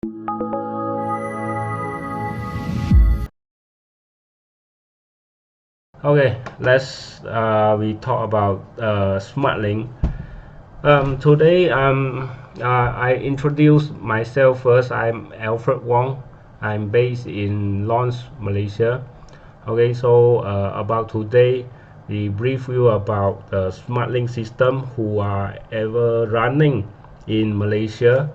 Okay, let's we talk about SmartLink. Today I introduce myself first. I'm Alfred Wong. I'm based in LAUNCH, Malaysia. Okay, so about today, we brief you about the SmartLink system who are ever running in Malaysia.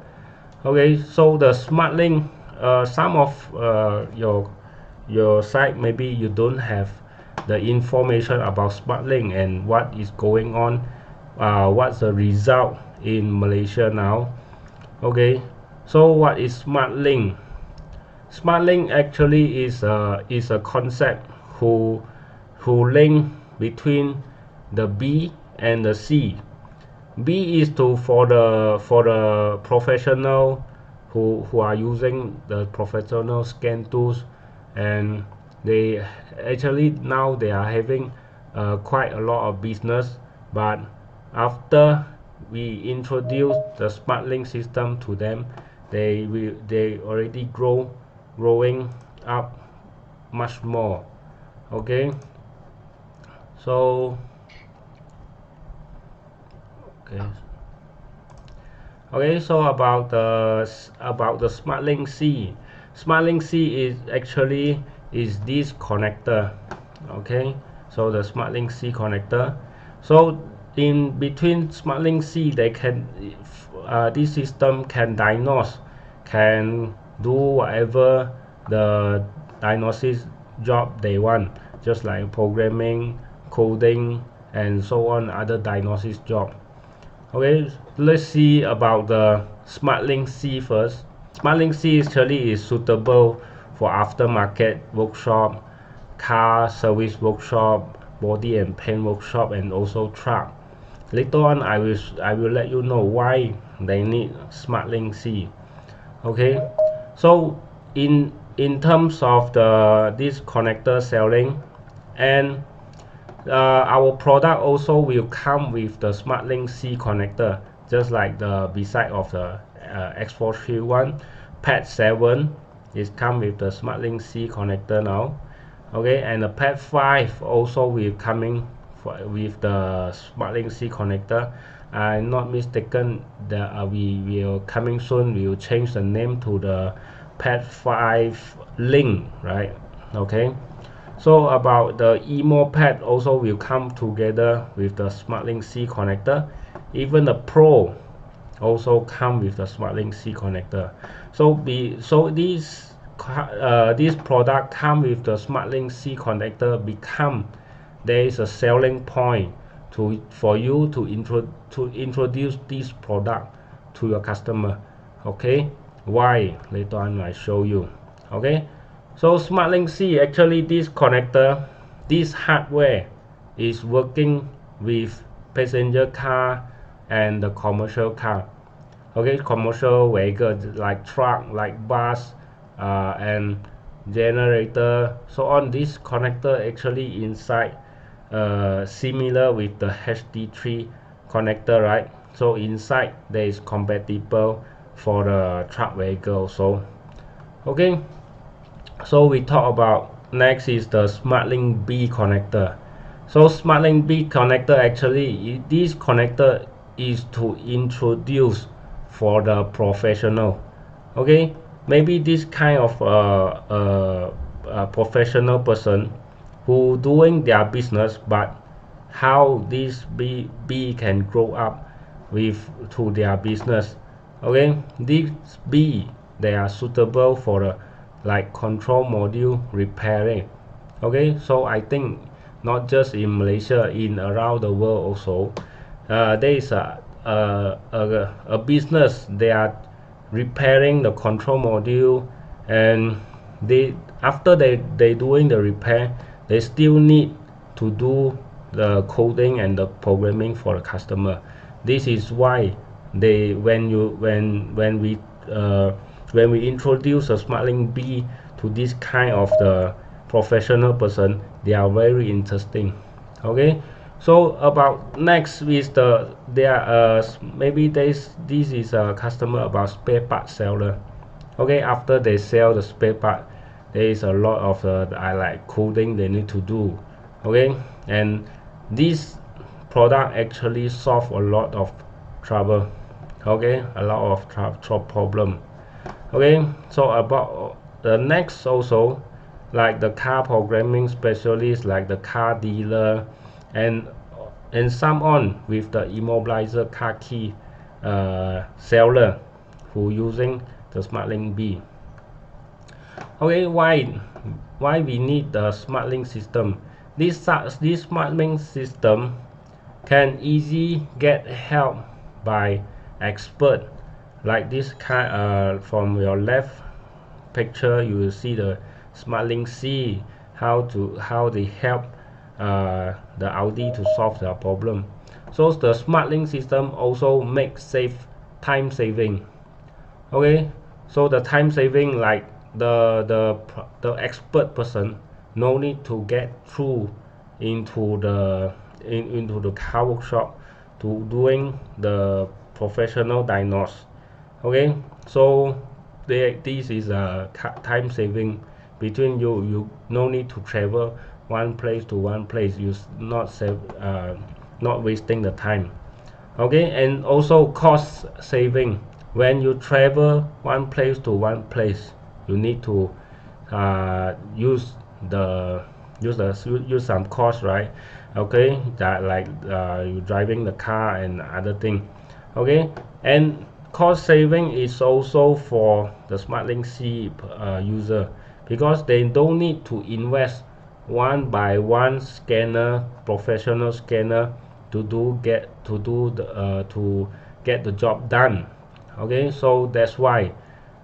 Okay, so the SmartLink, some of your site maybe you don't have the information about SmartLink and what is going on, what's the result in Malaysia now. Okay, so what is SmartLink? SmartLink actually is a concept who link between the B and the C. B is for the professional who are using the professional scan tools, and they actually now they are having quite a lot of business. But after we introduce the SmartLink system to them, they already growing up much more. Okay, so okay. Okay, so about the SmartLink C. SmartLink C is actually this connector. Okay, so the SmartLink C connector. So in between SmartLink C, they can this system can diagnose, can do whatever the diagnosis job they want, just like programming, coding, and so on, other diagnosis job. Okay, let's see about the SmartLink C first. SmartLink C actually is suitable for aftermarket workshop, car service workshop, body and paint workshop, and also truck. Later on, I will let you know why they need SmartLink C. Okay, so in terms of this connector selling, and our product also will come with the SmartLink C connector, just like the beside of the X431 Pad 7 is come with the SmartLink C connector now. Okay, and the Pad 5 also will coming with the SmartLink C connector. I'm not mistaken that we will coming soon. We will change the name to the Pad 5 Link, right? Okay. So about the emo pad also will come together with the SmartLink C connector. Even the Pro also come with the SmartLink C connector. So this product come with the SmartLink C connector become there is a selling point for you to introduce this product to your customer. Okay, why? Later on I show you. Okay. So SmartLink C, actually this connector, this hardware is working with passenger car and the commercial car. Okay, commercial vehicles like truck, like bus, and generator. So on this connector actually inside similar with the HD3 connector, right? So inside there is compatible for the truck vehicle. So okay. So we talk about next is the SmartLink B connector. So SmartLink B connector, actually this connector is to introduce for the professional. Okay, maybe this kind of professional person who doing their business, but how this B can grow up with to their business. Okay, this B they are suitable for the like control module repairing. Okay, so I think not just in Malaysia, in around the world also, there is a business they are repairing the control module, and they after they doing the repair, they still need to do the coding and the programming for the customer. This is why they when we introduce a SmartLink B to this kind of the professional person, they are very interesting. Okay, so about next is maybe this is a customer about spare part seller. Okay, after they sell the spare part, there is a lot of like coding they need to do. Okay, and this product actually solve a lot of trouble. Okay, a lot of problem. Okay, so about the next also, like the car programming specialist, like the car dealer, and some on with the immobilizer car key seller who using the SmartLink B. Okay, why we need the SmartLink system? This SmartLink system can easily get help by expert, like this kind. From your left picture you will see the SmartLink C, how they help the Audi to solve their problem. So the SmartLink system also makes time saving. Okay, so the time saving, like the expert person no need to get through into the car workshop to doing the professional diagnose. Okay, so this is a time saving between you no need to travel one place to one place. You not wasting the time. Okay, and also cost saving. When you travel one place to one place, you need to use some cost, right? Okay, that like you driving the car and other thing. Okay, and cost saving is also for the SmartLink C user, because they don't need to invest one by one scanner, professional scanner, to get the job done. Okay, so that's why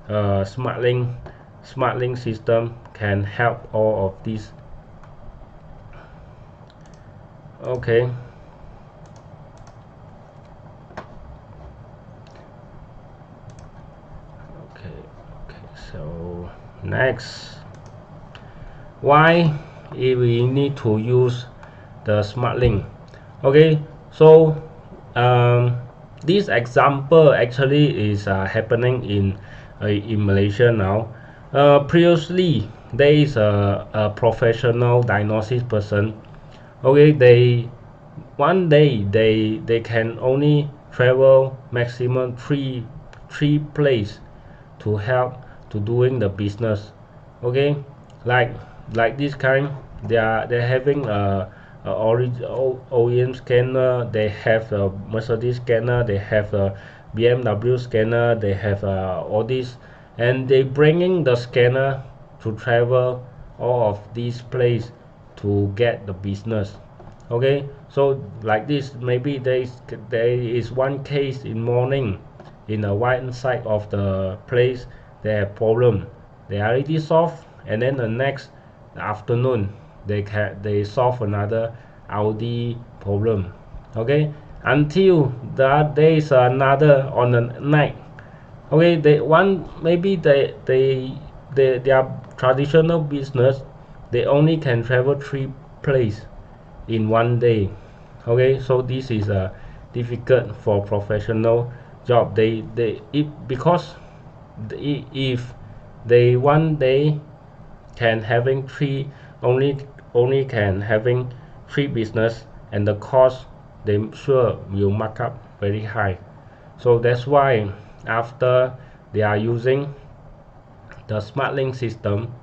SmartLink system can help all of these. Okay, so next, why we need to use the SmartLink? Okay, so this example actually is happening in Malaysia now. Previously there is a professional diagnosis person. Okay, one day they can only travel maximum three place to help to doing the business. Okay, like this kind, they're having a OEM scanner, they have a Mercedes scanner, they have a BMW scanner, they have all these, and they bringing the scanner to travel all of these places to get the business. Okay, so like this, maybe there is one case in morning in the one side of the place they have problem, they already solve, and then the next afternoon they solve another Audi problem. Okay, until that there is another on the night. Okay, their traditional business, they only can travel three places in one day. Okay, so this is difficult for professional job. Because if they one day can having three, only can having three business, and the cost they sure will mark up very high. So that's why after they are using the SmartLink system,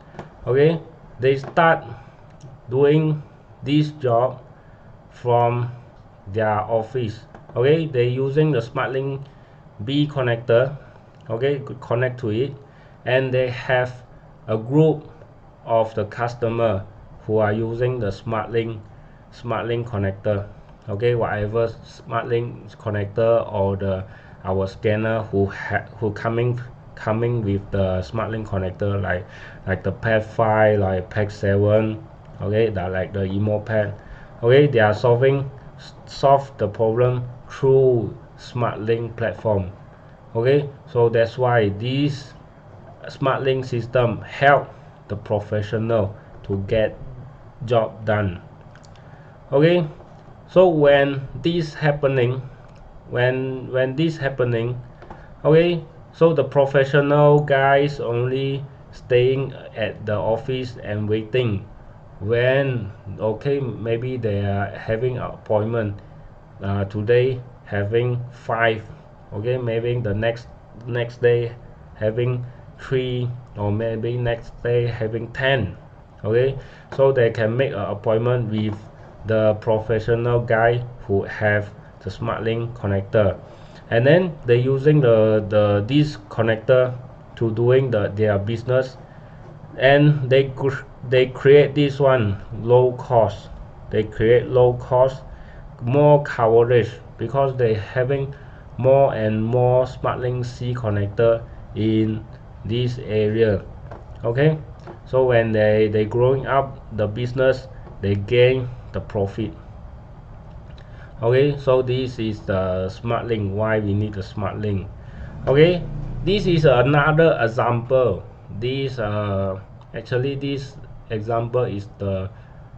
okay, they start doing this job from their office. Okay, they using the SmartLink B Connector. Okay, could connect to it, and they have a group of the customer who are using the SmartLink connector. Okay, whatever SmartLink connector or our scanner who coming with the SmartLink connector, like the pad 5, like pad 7. Okay, that like the emo pad. Okay, they are solve the problem through SmartLink platform. Okay, so that's why this SmartLink system help the professional to get job done. Okay, so when this happening, okay, So the professional guys only staying at the office and waiting when, okay, maybe they are having an appointment today having 5, okay, maybe the next day having 3, or maybe next day having 10, okay. So they can make an appointment with the professional guy who have the SmartLink connector, and then they using this connector to doing their business, and they create this one low cost. They create low cost, more coverage, because they having more and more SmartLink C connector in this area, okay. So when they growing up the business, they gain the profit, okay. So this is the SmartLink, why we need the SmartLink, okay. This is another example. This actually this example is the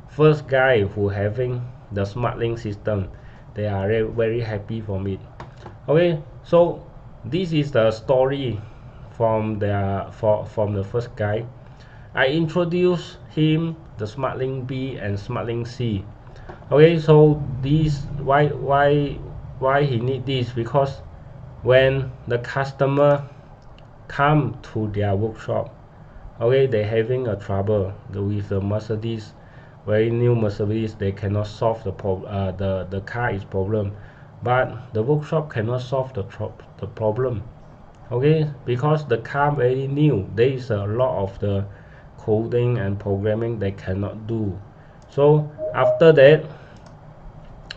first guy who having the SmartLink system. They are very happy from it, okay. So this is the story from the first guy. I introduce him the SmartLink B and SmartLink C, okay. So this why he need this, because when the customer come to their workshop, okay, they having a trouble with the Mercedes, very new Mercedes. They cannot solve the car is problem, but the workshop cannot solve the problem, okay, because the car very new. There is a lot of the coding and programming they cannot do. So after that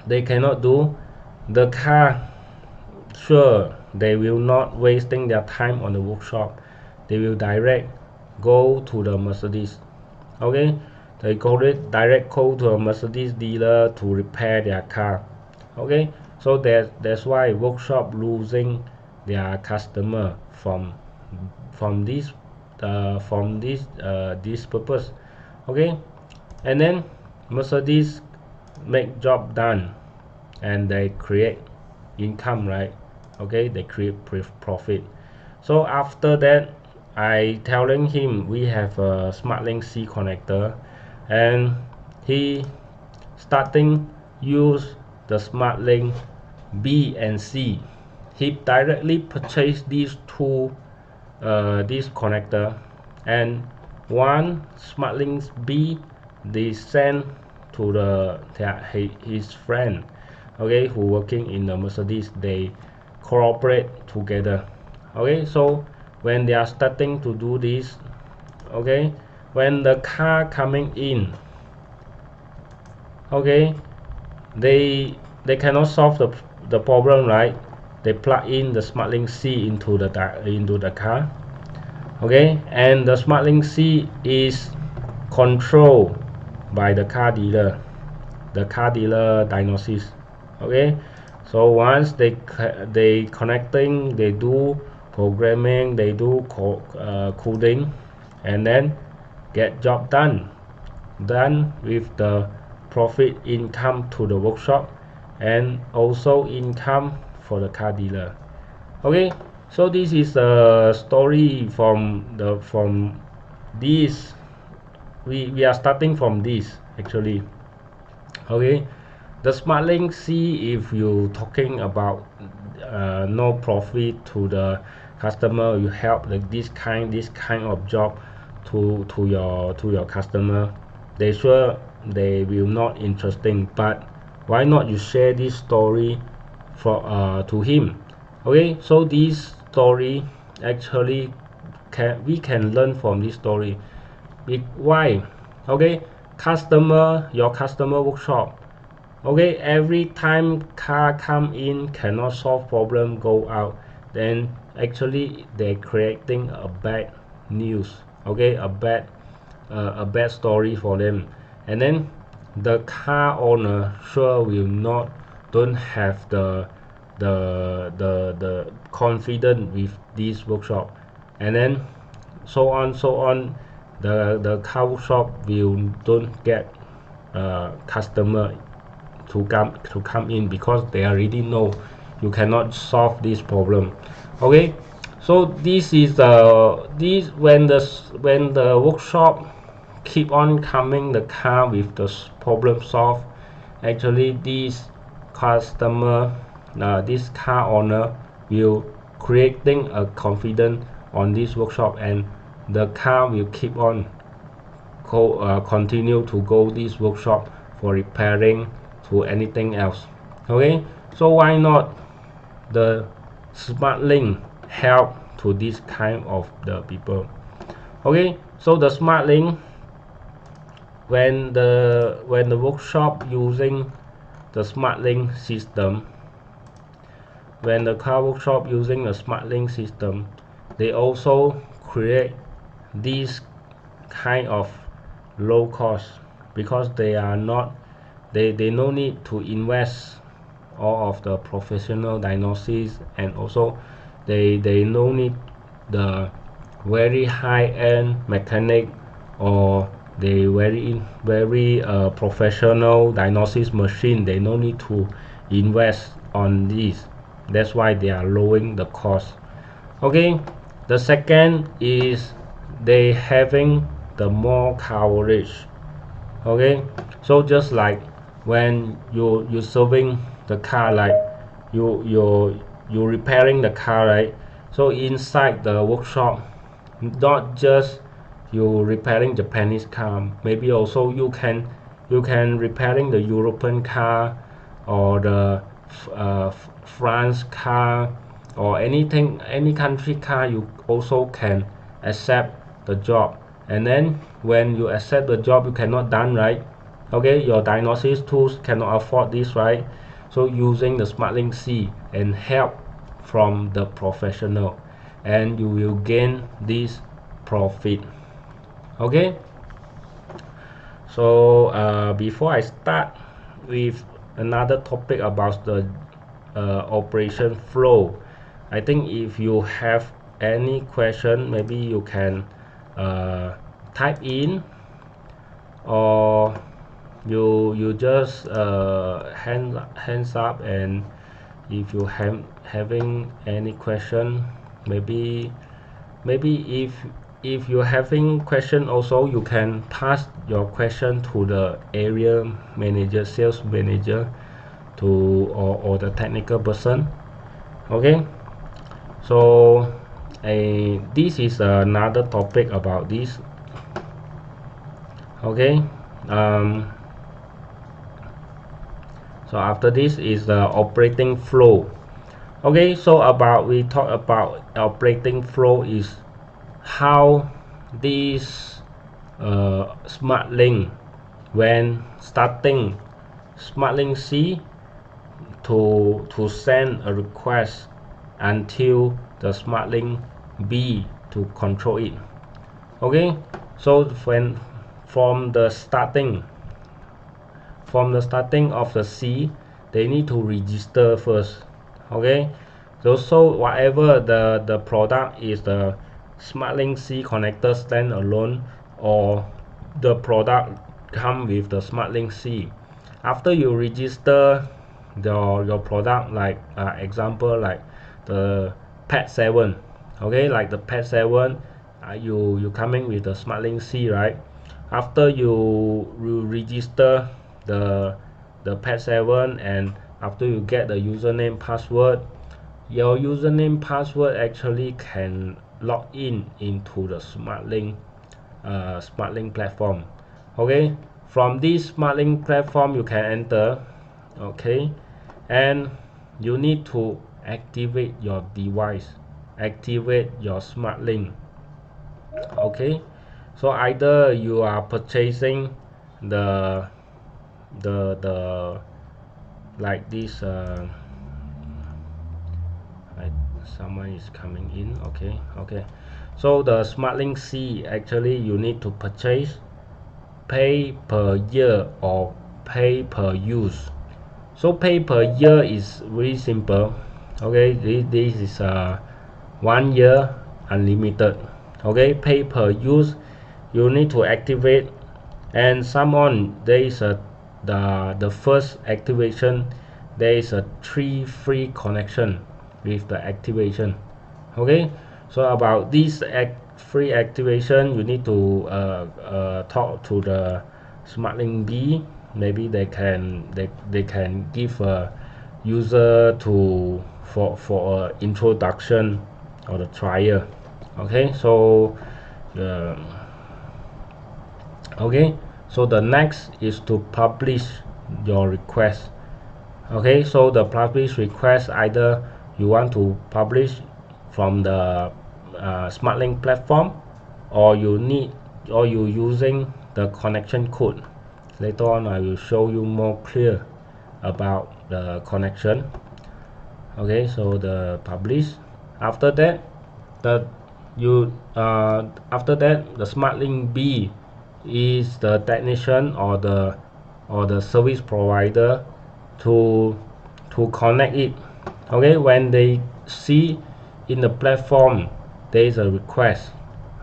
they cannot do the car, sure they will not wasting their time on the workshop. They will direct go to the Mercedes, okay. They direct go to a Mercedes dealer to repair their car, okay. So that's why workshop losing their customer from this this purpose, okay. And then Mercedes make job done, and they create income, right, okay. They create profit. So after that I telling him we have a SmartLink C connector, and he starting use the SmartLink B and C. He directly purchased these two this connector, and one SmartLink B they send to his friend, okay, who working in the Mercedes. They cooperate together, okay. So when they are starting to do this, okay, when the car coming in, okay, they cannot solve the problem, right. They plug in the SmartLink C into the car, okay, and the SmartLink C is controlled by the car dealer diagnosis, okay. So once they connecting, they do programming, they do coding, and then get job done with the profit income to the workshop, and also income for the car dealer, okay. So this is a story from this. We are starting from this actually, okay. The SmartLink C, if you talking about no profit to the customer, you help like this kind of job to your customer, they sure they will not interesting. But why not you share this story for to him, okay. So this story actually we can learn from this story. Why, okay, your customer workshop, okay, every time car come in cannot solve problem, go out, then actually they creating a bad news, okay, a bad story for them. And then the car owner sure will not don't have the confidence with this workshop, and then so on. The car workshop will don't get customer to come in, because they already know you cannot solve this problem, okay. So this is this when the workshop keep on coming the car with the problem solved. Actually this customer, this car owner will creating a confidence on this workshop, and the car will keep on continue to go this workshop for repairing to anything else. Okay, so why not the SmartLink help to this kind of the people. Okay, so the SmartLink, when the workshop using the SmartLink system, when the car workshop using the SmartLink system, they also create this kind of low cost, because they are not they no need to invest all of the professional diagnosis, and also they no need the very high-end mechanic or the very professional diagnosis machine. They no need to invest on this. That's why they are lowering the cost. Okay, the second is they having the more coverage. Okay, so just like when you serving the car, like you repairing the car, right? So inside the workshop, not just you repairing Japanese car, maybe also you can repairing the European car, or the France car, or anything, any country car. You also can accept the job, and then when you accept the job, you cannot done, right? Okay, your diagnosis tools cannot afford this, right? So using the SmartLink C and help from the professional, and you will gain this profit. Okay, so before I start with another topic about the operation flow, I think if you have any question, maybe you can type in, or you just hands up, and if you having any question, maybe if you're having question also, you can pass your question to the area manager, sales manager, to or the technical person. Okay, so this is another topic about this. Okay, so after this is the operating flow. Okay, so we talk about operating flow is how this SmartLink, when starting SmartLink C to send a request until the SmartLink B to control it. Okay, so when from the starting of the C, they need to register first. Okay, so whatever the product is, the SmartLink C Connector standalone, or the product come with the SmartLink C. After you register your product, like example like the Pet 7. Okay, like the Pet 7, you coming with the SmartLink C, right? After you register the Pet 7, and after you get the username password, your username password actually can log into the SmartLink platform. Okay, from this SmartLink platform you can enter. Okay, and you need to activate your device, activate your SmartLink. Okay, so either you are purchasing the like this someone is coming in. Okay, so the SmartLink C, actually you need to purchase, pay per year or pay per use. So pay per year is very simple. Okay, this is 1 year unlimited. Okay, pay per use, you need to activate, and there is the first activation, there is a 3 free connection with the activation. Okay, So about this free activation, you need to talk to the SmartLink B. Maybe they can give a user to for introduction or the trial. Okay, so the the next is to publish your request. Okay, so the publish request, either you want to publish from the SmartLink platform, or you using the connection code. Later on I will show you more clear about the connection. Okay, so the publish, after that the SmartLink B is the technician or the service provider to connect it. Okay, when they see in the platform there is a request,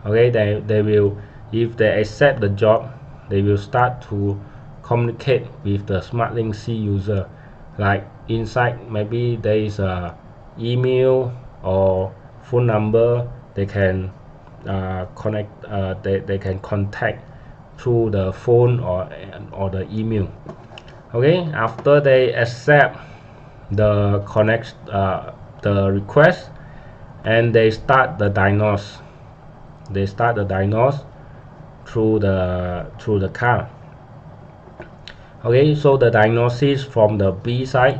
okay, they will, if they accept the job, they will start to communicate with the SmartLink C user. Like inside, maybe there is a email or phone number, they can connect, they can contact through the phone or the email. Okay, after they accept the the request, and they start the diagnose, through the car. Okay, so the diagnosis from the B side,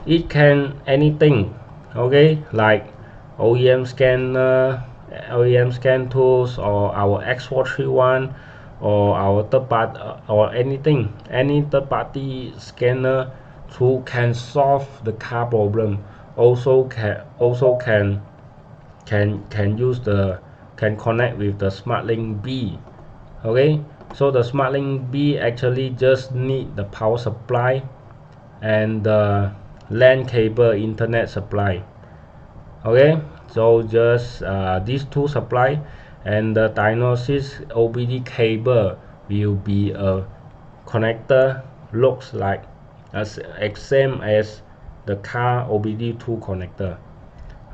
it can anything. Okay, like OEM scanner, OEM scan tools, or our X431, or our third party, or anything, any third party scanner who can solve the car problem, also can use the can connect with the SmartLink B. Okay, so the SmartLink B actually just need the power supply and the LAN cable internet supply. Okay, so just these two supply, and the diagnosis OBD cable will be a connector, looks like as same as the car OBD2 connector.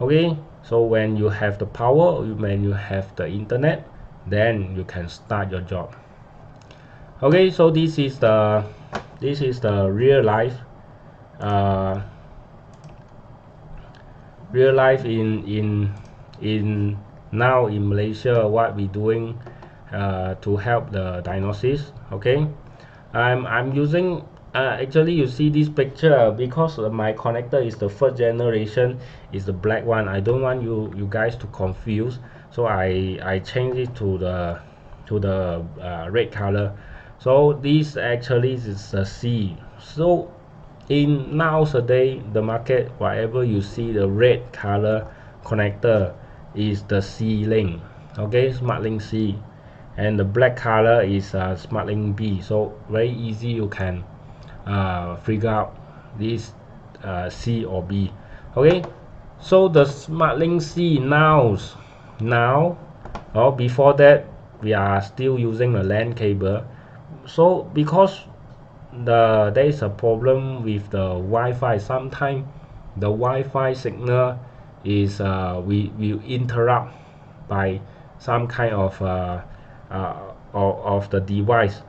Okay, so when you have the power, when you have the internet, then you can start your job. Okay, so this is the real life in now in Malaysia, what we doing to help the diagnosis. Okay, I'm using actually, you see this picture, because my connector is the first generation, is the black one. I don't want you guys to confuse, so I change it to the red color. So this actually is a C. So in nowadays the market, whatever you see the red color connector is the C link. Okay, SmartLink C, and the black color is SmartLink B. So very easy, you can figure out this C or B. Okay, so the SmartLink C now or before that, we are still using a LAN cable. So because there is a problem with the Wi-Fi, sometimes the Wi-Fi signal is will interrupt by some kind of the device.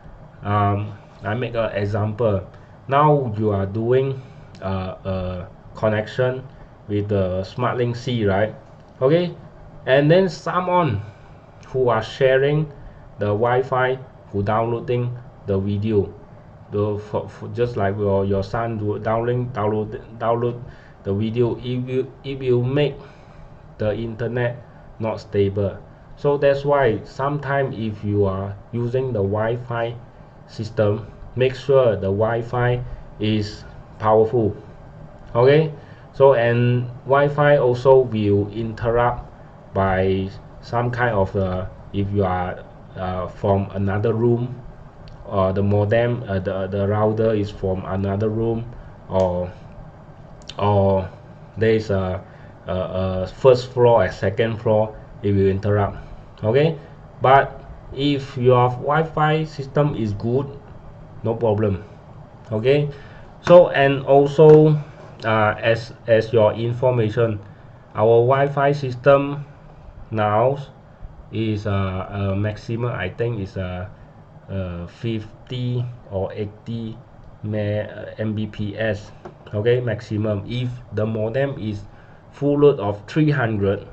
I make an example. Now you are doing a connection with the SmartLink C, right? Okay, and then someone who are sharing the Wi-Fi, who downloading the video, just like your son download the video, it will make the internet not stable. So that's why sometimes if you are using the Wi-Fi system, make sure the Wi-Fi is powerful. Okay, so and Wi-Fi also will interrupt by some kind of if you are from another room, or the modem, the router is from another room, or there is a first floor and second floor, it will interrupt. Okay, but if your Wi-Fi system is good, no problem. Okay, so and also as your information, our Wi-Fi system now is a maximum, I think is 50 or 80 Mbps, okay, maximum. If the modem is full load of 300,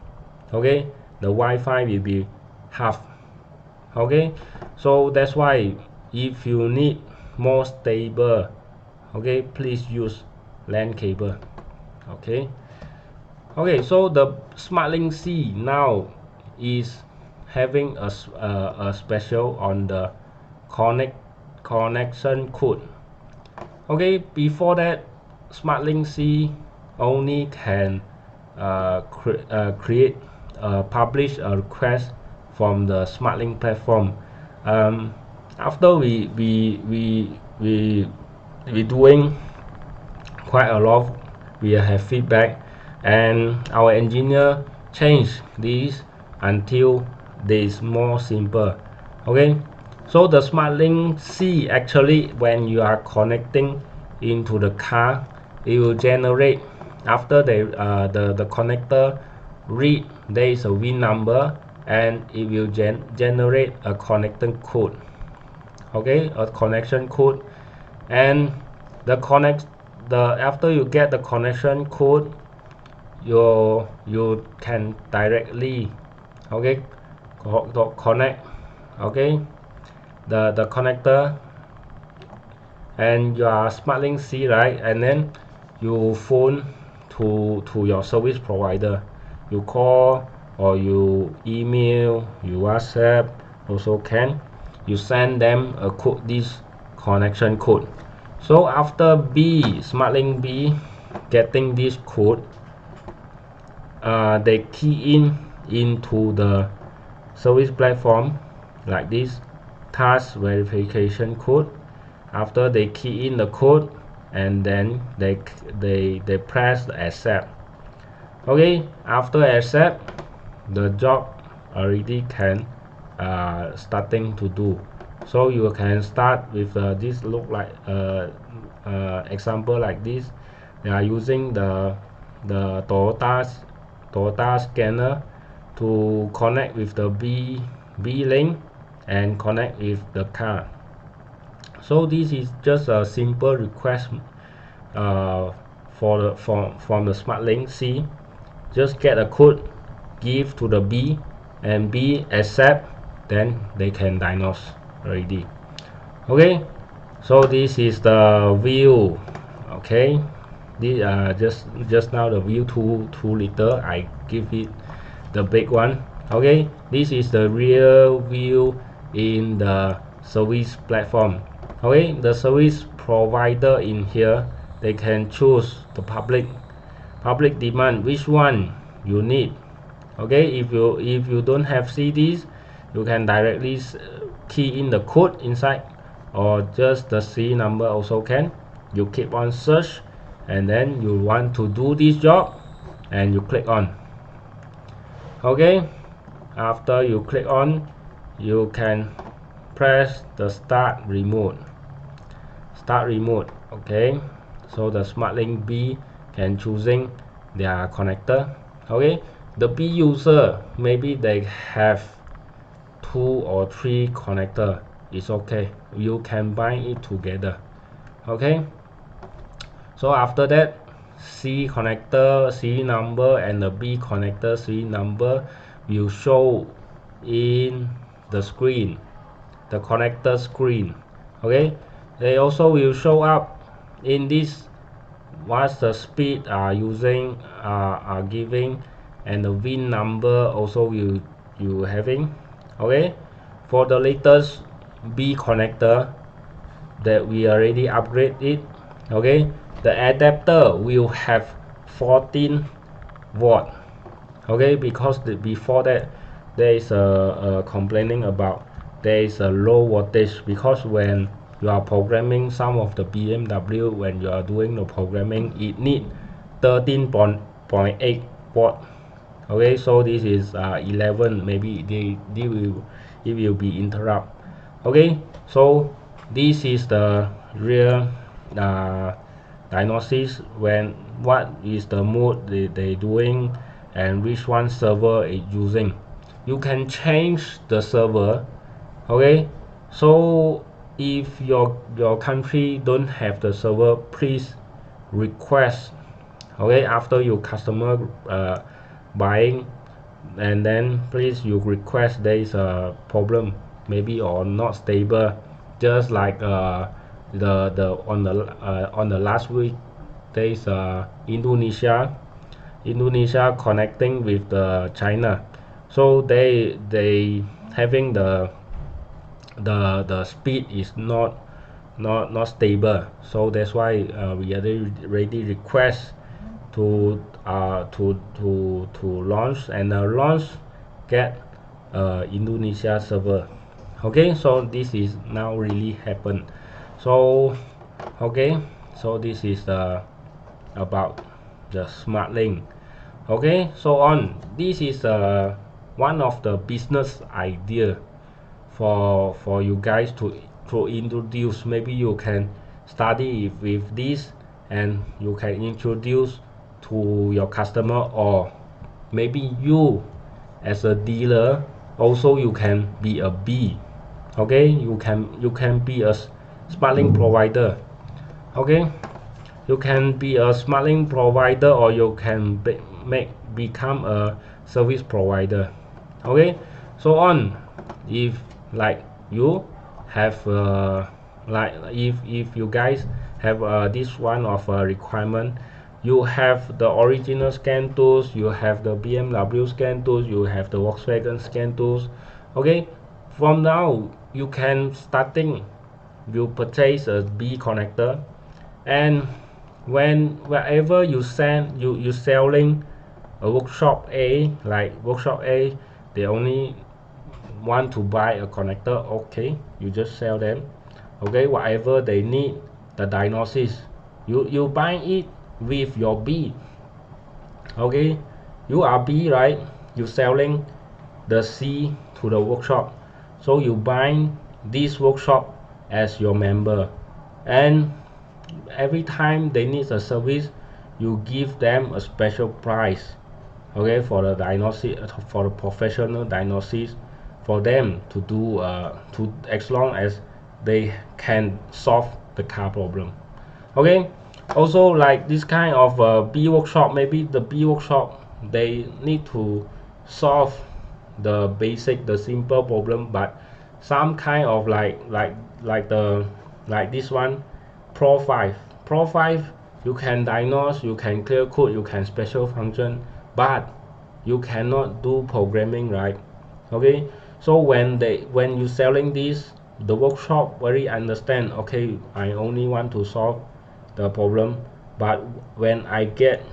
okay, the Wi-Fi will be half, okay. So that's why if you need more stable, okay, please use LAN cable, okay. Okay, so the SmartLink C now is having a special on the connection code. Okay, before that, SmartLink C only can create publish a request from the SmartLink platform. After we doing quite a lot, we have feedback, and our engineer changed this until this more simple, okay. So the SmartLink C, actually when you are connecting into the car, it will generate, after the connector read there is a VIN number, and it will generate a connection code, okay, a connection code. And after you get the connection code, you can directly, okay, connect, okay, the connector and your SmartLink C, right? And then you phone to your service provider, you call or you email, you WhatsApp also can, you send them a code, this connection code. So after SmartLink B getting this code, they key into the service platform like this task verification code. After they key in the code, and then they press accept, okay. After accept, the job already can starting to do. So you can start with this look like example like this. They are using the Toyota scanner to connect with the B link and connect with the car. So this is just a simple request from the SmartLink C. Just get a code, give to the B, and B accept, then they can diagnose already, okay. So this is the view, okay. This just now the view 2 liter, I give it the big one, okay. This is the real view in the service platform, okay. The service provider in here, they can choose the public demand, which one you need, okay. If you don't have CDs, you can directly key in the code inside, or just the C number also can. You keep on search, and then you want to do this job, and you click on, okay. After you click on, you can press the start remote, okay. So the SmartLink B can choosing their connector, okay. The B user, maybe they have 2 or 3 connector, it's okay, you can bind it together, okay. So after that, C connector C number and the B connector C number will show in the screen, the connector screen, okay. They also will show up in this, what's the speed are using, are giving, and the VIN number also you having, okay. For the latest B connector that we already upgrade it, okay, the adapter will have 14 watt, okay, because before that there is a complaining about there is a low voltage, because when you are programming some of the BMW, when you are doing the programming, it need 13.8 watt, okay. So this is 11, maybe it will be interrupt, okay. So this is the real diagnosis, when what is the mode they doing, and which one server is using, you can change the server. Okay, so if your country don't have the server, please request. Okay, after your customer buying, and then please you request there is a problem maybe or not stable, just like the on the last week there is Indonesia connecting with the China, so they having the speed is not stable, so that's why we already request to launch, and launch get Indonesia server. Okay, so this is now really happen. So okay, so this is about the SmartLink. Okay, so on this is one of the business idea for you guys to introduce. Maybe you can study with this and you can introduce to your customer, or maybe you as a dealer also you can be a B. Okay, you can be a SmartLink provider. Okay, you can be a SmartLink provider, or you can become a service provider. Okay, so on if like you have like if you guys have this one of a requirement, you have the original scan tools, you have the BMW scan tools, you have the Volkswagen scan tools. Okay, from now you can starting you purchase a B connector, and wherever you send you selling a workshop A, like workshop A they only want to buy a connector, okay, you just sell them. Okay, whatever they need the diagnosis, you buy it with your B. Okay, you are B, right? You selling the C to the workshop, so you buy this workshop as your member, and every time they need a service you give them a special price. Okay, for the diagnosis, for the professional diagnosis, for them to do to as long as they can solve the car problem. Okay, also like this kind of B workshop, maybe the B workshop they need to solve the basic, the simple problem, but some kind of like the like this one Pro 5. Pro 5 you can diagnose, you can clear code, you can special function, but you cannot do programming, right? Okay, so when you selling this, the workshop very understand, okay, I only want to solve the problem, but when I get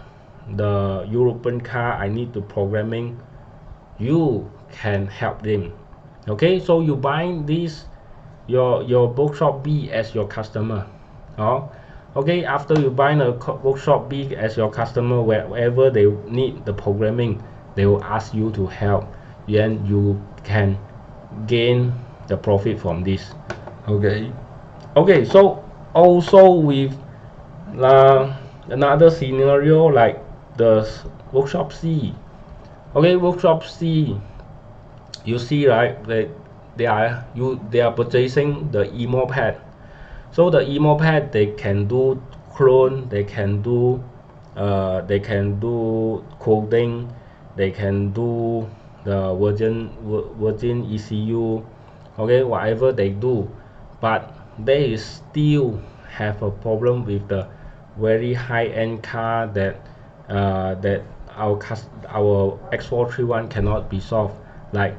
the European car I need to programming, you can help them. Okay, so you buying this your workshop B as your customer. Oh, okay, after you buy a workshop B as your customer, wherever they need the programming they will ask you to help, then you can gain the profit from this. Okay, okay, so also with another scenario like the workshop C. Okay, workshop C, you see, right, they are purchasing the emo pad. So the emo pad they can do clone, they can do coding, they can do the virgin ECU. Okay, whatever they do, but they still have a problem with the very high-end car that that our X431 cannot be solved. Like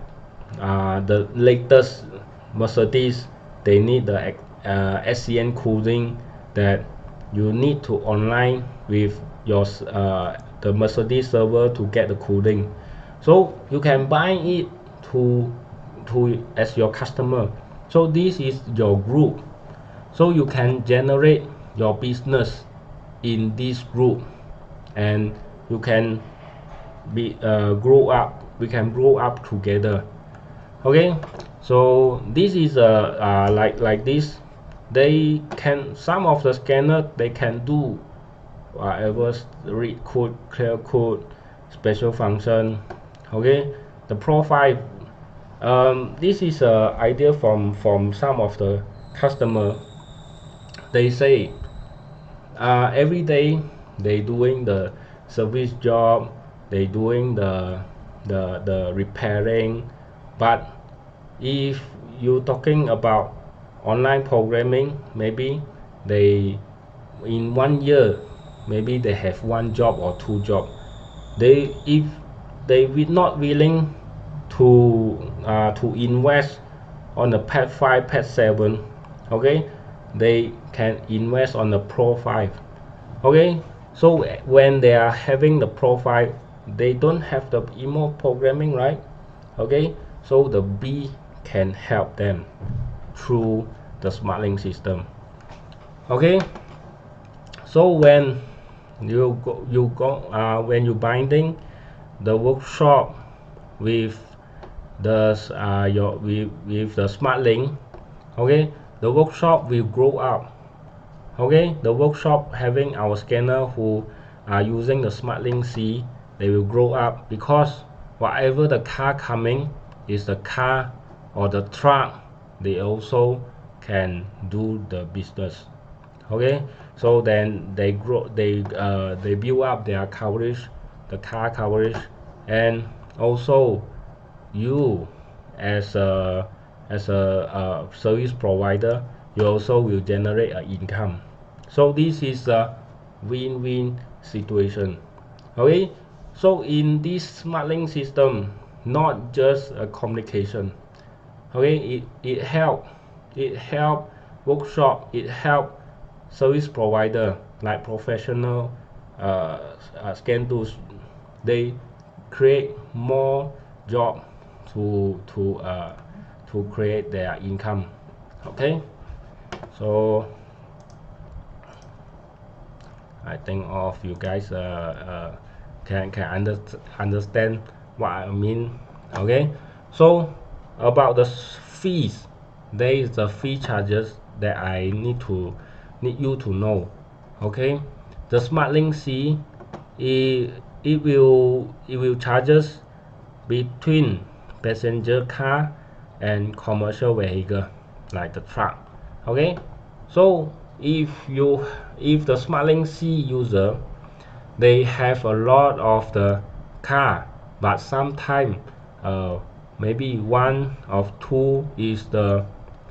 the latest Mercedes, they need the SCN cooling, that you need to online with your the Mercedes server to get the cooling. So you can buy it to as your customer. So this is your group, so you can generate your business in this group, and you can be grow up, we can grow up together. Okay, so this is like this, they can, some of the scanner they can do whatever, read code, clear code, special function. Okay, the profile. This is a idea from some of the customer. They say every day they doing the service job, they doing the repairing, but if you talking about online programming, maybe they in 1 year maybe they have one job or two job. They if they will not willing to invest on the pet 5 pet 7, okay, they can invest on the pro 5. Okay, so when they are having the pro 5, they don't have the emo programming, right? Okay, so the B can help them through the SmartLink system. Okay, so when when you binding the workshop with the with the SmartLink, okay, the workshop will grow up. Okay, the workshop having our scanner who are using the SmartLink C, they will grow up, because whatever the car coming is the car or the truck, they also can do the business. Okay, so then they grow, they build up their coverage, the car coverage, and also you as a service provider, you also will generate an income. So this is a win-win situation. Okay, so in this SmartLink system, not just a communication, okay, it help workshop, it help service provider like professional scan tools. They create more job to create their income. Okay, so I think all of you guys can understand what I mean. Okay, so about the fees, there is the fee charges that I need you to know. Okay, the SmartLink C, it will charges between passenger car and commercial vehicle like the truck. Okay, so if the SmartLink C user, they have a lot of the car, but sometimes maybe one of two is the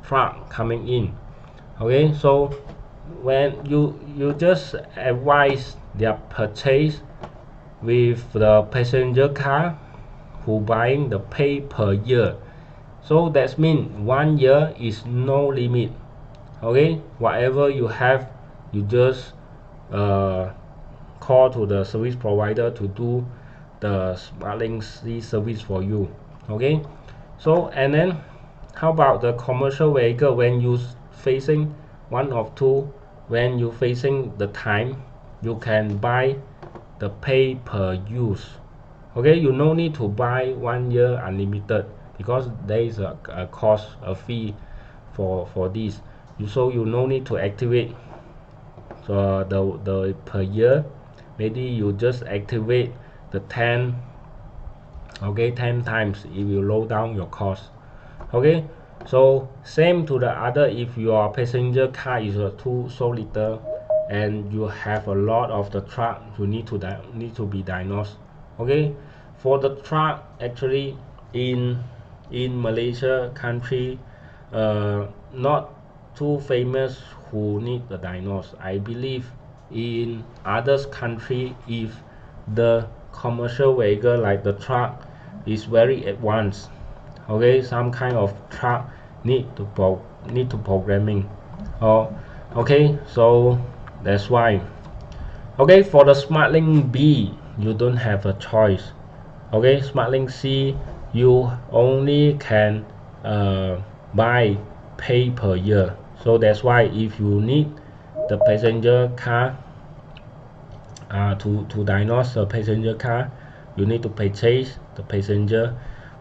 truck coming in. Okay, so when you just advise their purchase with the passenger car who buying the pay per year, so that means 1 year is no limit. Okay, whatever you have, you just call to the service provider to do the SmartLink C service for you. Okay, so and then how about the commercial vehicle? When you facing one of two, when you facing the time, you can buy the pay per use. Okay, you no need to buy 1 year unlimited, because there is a cost, a fee for this. So you no need to activate the per year. Maybe you just activate the 10. Okay, 10 times, it will low down your cost. Okay, so same to the other. If your passenger car is a 2 so little and you have a lot of the truck, you need to be diagnosed. Okay, for the truck, actually in Malaysia country, not too famous who need the diagnosis. I believe in others country, if the commercial vehicle like the truck is very advanced, okay, some kind of truck need to programming. Okay, so that's why. Okay, for the SmartLink B, you don't have a choice. Okay, SmartLink C, you only can buy pay per year. So that's why if you need the passenger car to diagnose a passenger car, you need to purchase the passenger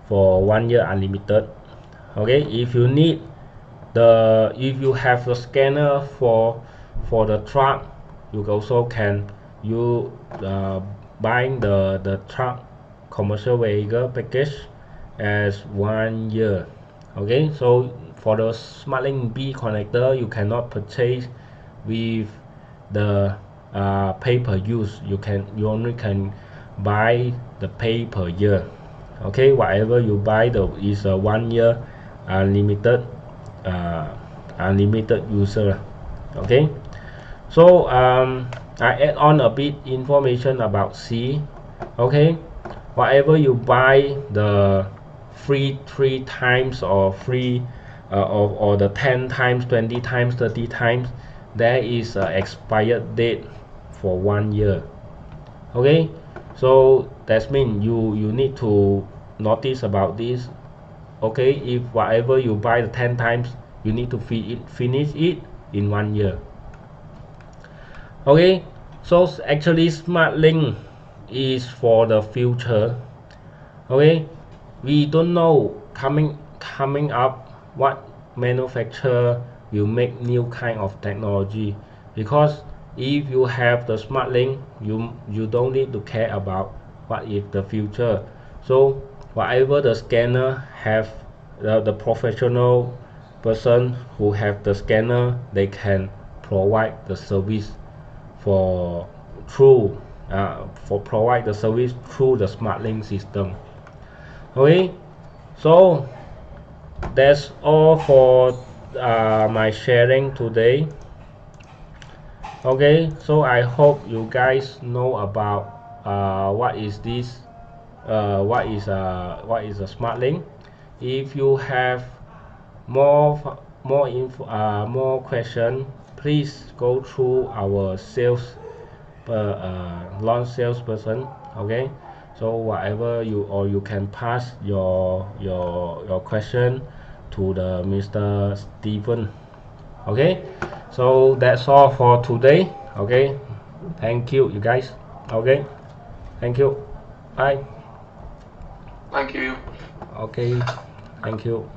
for 1 year unlimited. Okay, if you need if you have the scanner for the truck, you also can buying the truck commercial vehicle package, as 1 year. Okay, so for the SmartLink B connector, you cannot purchase with the pay per use. You only can buy the pay per year. Okay, whatever you buy is a 1 year unlimited uh, unlimited user. Okay, so I add on a bit information about C. Okay, whatever you buy the free 3 times or free or the 10 times, 20 times, 30 times, there is an expired date for 1 year. Okay, so that means you need to notice about this. Okay, if whatever you buy the 10 times, you need to finish it in 1 year. Okay, so actually SmartLink is for the future. Okay, we don't know coming up what manufacturer will make new kind of technology, because if you have the SmartLink, you don't need to care about what is the future. So whatever the scanner have, the professional person who have the scanner, they can provide the service for provide the service through the SmartLink system. Okay, so that's all for my sharing today. Okay, so I hope you guys know about what is this, what is a SmartLink. If you have more question, please go through our launch salesperson. Okay, so whatever you can pass your question to the Mr. Stephen. Okay, so that's all for today. Okay, thank you guys. Okay, thank you, bye. Thank you. Okay, thank you.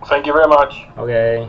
Thank you very much. Okay.